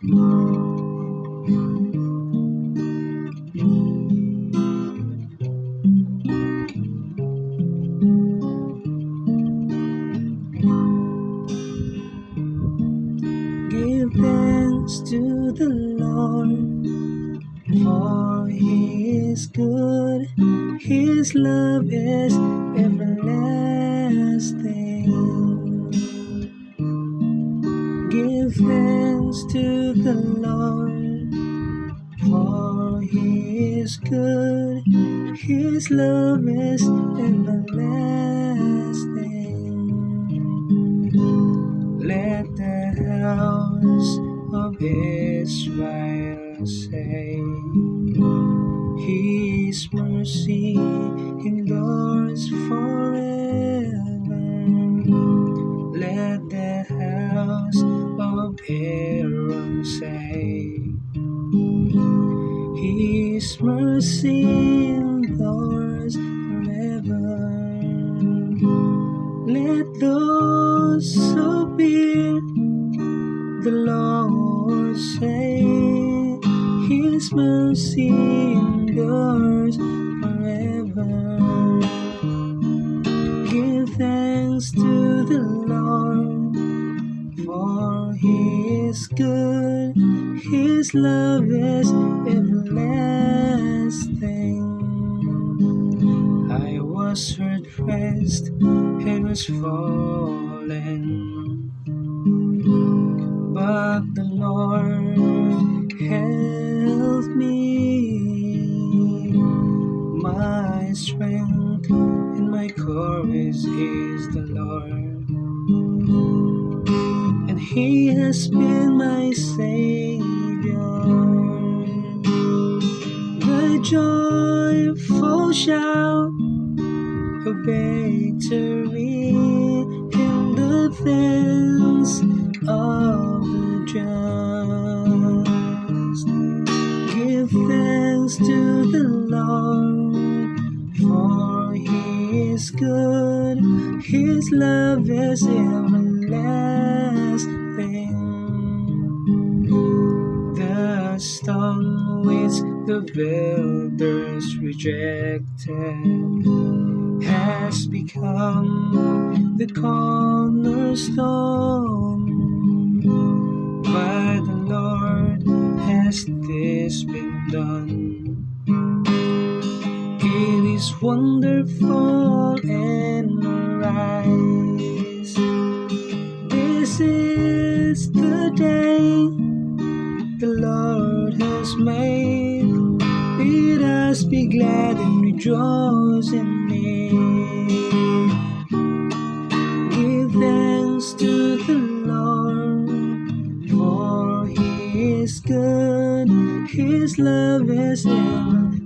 Give thanks to the Lord, for He is good. His love is everlasting. Give thanks to the Lord, for He is good. His love is everlasting. Let the house of Israel say, His mercy endures forever. Let the house of Aaron say, His mercy endures forever. Let those who fear the Lord say, His mercy endures forever. Give thanks to the Lord, for He is good. His love is everlasting. I was hard pressed and was fallen, but the Lord helped me. My strength and my courage is the Lord, and He has been my Savior. The joyful shout of victory in the things of the just. Give thanks to the Lord, for He is good. His love is everlasting. The stone which the builders rejected has become the cornerstone. By the Lord has this been done. It is wonderful in our eyes. This is the day the Lord has made. Let us be glad and rejoice in it. Give thanks to the Lord, for He is good. His love is everlasting.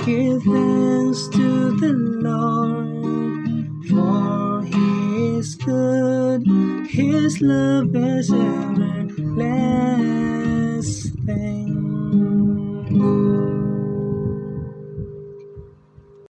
Give thanks to the Lord, for He is good. His love is everlasting.